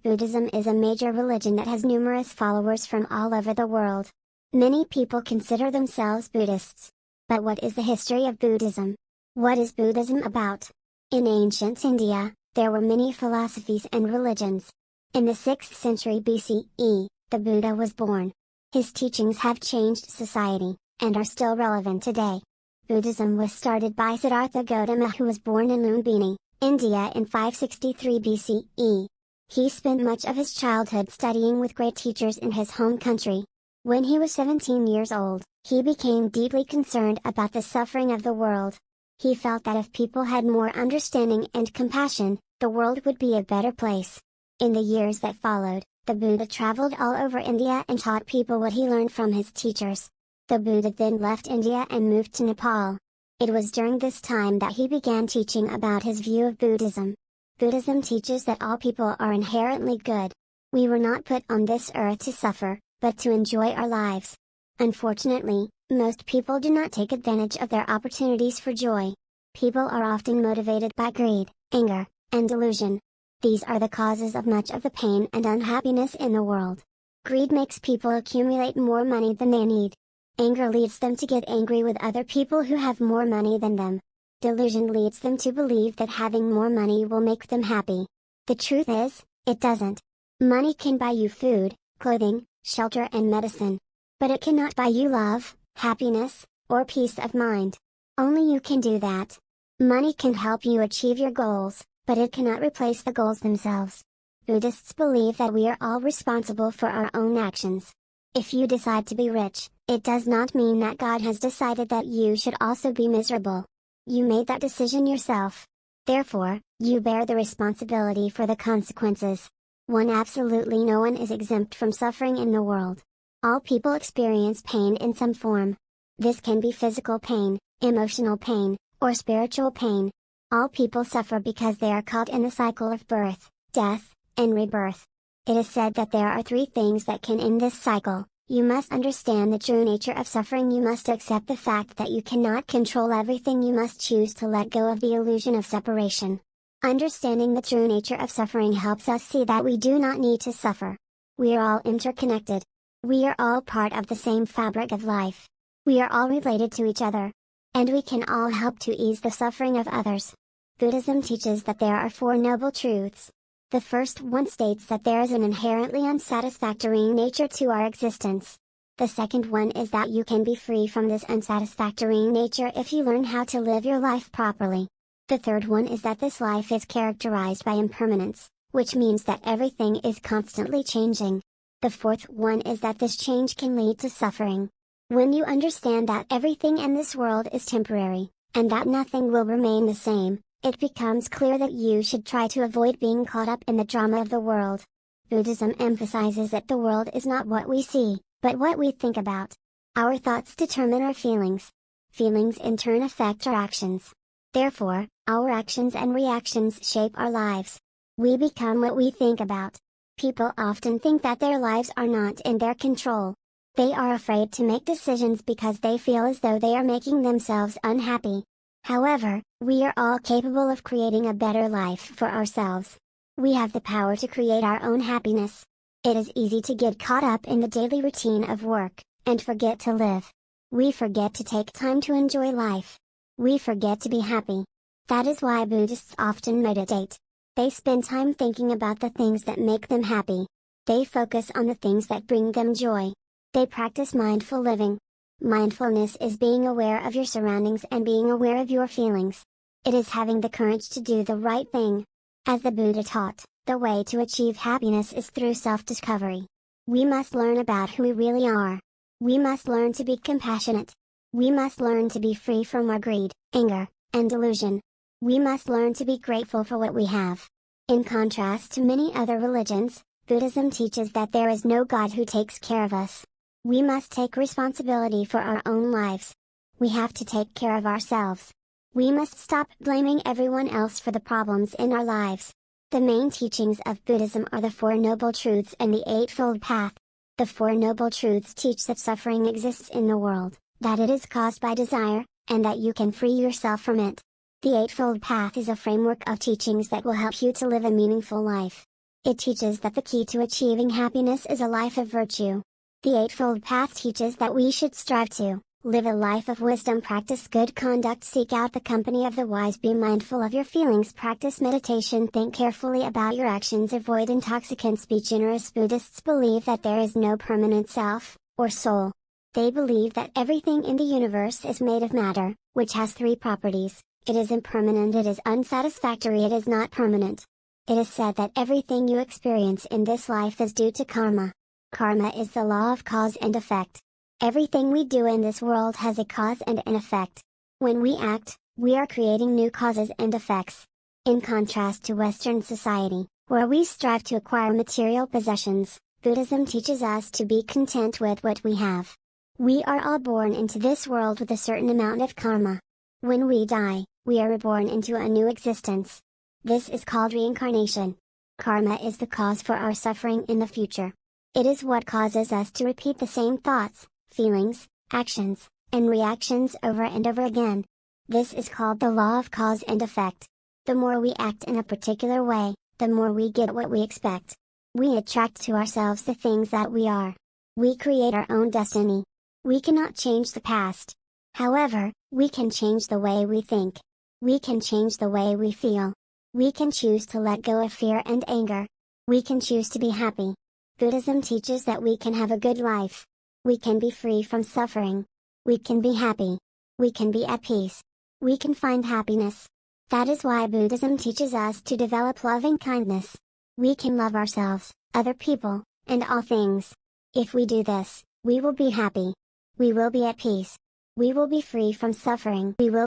Buddhism is a major religion that has numerous followers from all over the world. Many people consider themselves Buddhists. But what is the history of Buddhism? What is Buddhism about? In ancient India, there were many philosophies and religions. In the 6th century BCE, the Buddha was born. His teachings have changed society, and are still relevant today. Buddhism was started by Siddhartha Gautama, who was born in Lumbini, India in 563 BCE. He spent much of his childhood studying with great teachers in his home country. When he was 17 years old, he became deeply concerned about the suffering of the world. He felt that if people had more understanding and compassion, the world would be a better place. In the years that followed, the Buddha traveled all over India and taught people what he learned from his teachers. The Buddha then left India and moved to Nepal. It was during this time that he began teaching about his view of Buddhism. Buddhism teaches that all people are inherently good. We were not put on this earth to suffer, but to enjoy our lives. Unfortunately, most people do not take advantage of their opportunities for joy. People are often motivated by greed, anger, and delusion. These are the causes of much of the pain and unhappiness in the world. Greed makes people accumulate more money than they need. Anger leads them to get angry with other people who have more money than them. Delusion leads them to believe that having more money will make them happy. The truth is, it doesn't. Money can buy you food, clothing, shelter and medicine. But it cannot buy you love, happiness, or peace of mind. Only you can do that. Money can help you achieve your goals, but it cannot replace the goals themselves. Buddhists believe that we are all responsible for our own actions. If you decide to be rich, it does not mean that God has decided that you should also be miserable. You made that decision yourself. Therefore, you bear the responsibility for the consequences. Absolutely no one is exempt from suffering in the world. All people experience pain in some form. This can be physical pain, emotional pain, or spiritual pain. All people suffer because they are caught in the cycle of birth, death, and rebirth. It is said that there are 3 things that can end this cycle. You must understand the true nature of suffering. You must accept the fact that you cannot control everything. You must choose to let go of the illusion of separation. Understanding the true nature of suffering helps us see that we do not need to suffer. We are all interconnected. We are all part of the same fabric of life. We are all related to each other. And we can all help to ease the suffering of others. Buddhism teaches that there are 4 noble truths. The first one states that there is an inherently unsatisfactory nature to our existence. The second one is that you can be free from this unsatisfactory nature if you learn how to live your life properly. The third one is that this life is characterized by impermanence, which means that everything is constantly changing. The fourth one is that this change can lead to suffering. When you understand that everything in this world is temporary, and that nothing will remain the same, it becomes clear that you should try to avoid being caught up in the drama of the world. Buddhism emphasizes that the world is not what we see, but what we think about. Our thoughts determine our feelings. Feelings in turn affect our actions. Therefore, our actions and reactions shape our lives. We become what we think about. People often think that their lives are not in their control. They are afraid to make decisions because they feel as though they are making themselves unhappy. However, we are all capable of creating a better life for ourselves. We have the power to create our own happiness. It is easy to get caught up in the daily routine of work, and forget to live. We forget to take time to enjoy life. We forget to be happy. That is why Buddhists often meditate. They spend time thinking about the things that make them happy. They focus on the things that bring them joy. They practice mindful living. Mindfulness is being aware of your surroundings and being aware of your feelings. It is having the courage to do the right thing. As the Buddha taught, the way to achieve happiness is through self-discovery. We must learn about who we really are. We must learn to be compassionate. We must learn to be free from our greed, anger, and delusion. We must learn to be grateful for what we have. In contrast to many other religions, Buddhism teaches that there is no God who takes care of us. We must take responsibility for our own lives. We have to take care of ourselves. We must stop blaming everyone else for the problems in our lives. The main teachings of Buddhism are the 4 Noble Truths and the Eightfold Path. The 4 Noble Truths teach that suffering exists in the world, that it is caused by desire, and that you can free yourself from it. The Eightfold Path is a framework of teachings that will help you to live a meaningful life. It teaches that the key to achieving happiness is a life of virtue. The Eightfold Path teaches that we should strive to live a life of wisdom, practice good conduct, seek out the company of the wise, be mindful of your feelings, practice meditation, think carefully about your actions, avoid intoxicants, be generous. Buddhists believe that there is no permanent self, or soul. They believe that everything in the universe is made of matter, which has three properties: it is impermanent, it is unsatisfactory, it is not permanent. It is said that everything you experience in this life is due to karma. Karma is the law of cause and effect. Everything we do in this world has a cause and an effect. When we act, we are creating new causes and effects. In contrast to Western society, where we strive to acquire material possessions, Buddhism teaches us to be content with what we have. We are all born into this world with a certain amount of karma. When we die, we are reborn into a new existence. This is called reincarnation. Karma is the cause for our suffering in the future. It is what causes us to repeat the same thoughts, feelings, actions, and reactions over and over again. This is called the law of cause and effect. The more we act in a particular way, the more we get what we expect. We attract to ourselves the things that we are. We create our own destiny. We cannot change the past. However, we can change the way we think. We can change the way we feel. We can choose to let go of fear and anger. We can choose to be happy. Buddhism teaches that we can have a good life. We can be free from suffering. We can be happy. We can be at peace. We can find happiness. That is why Buddhism teaches us to develop loving kindness. We can love ourselves, other people, and all things. If we do this, we will be happy. We will be at peace. We will be free from suffering. We will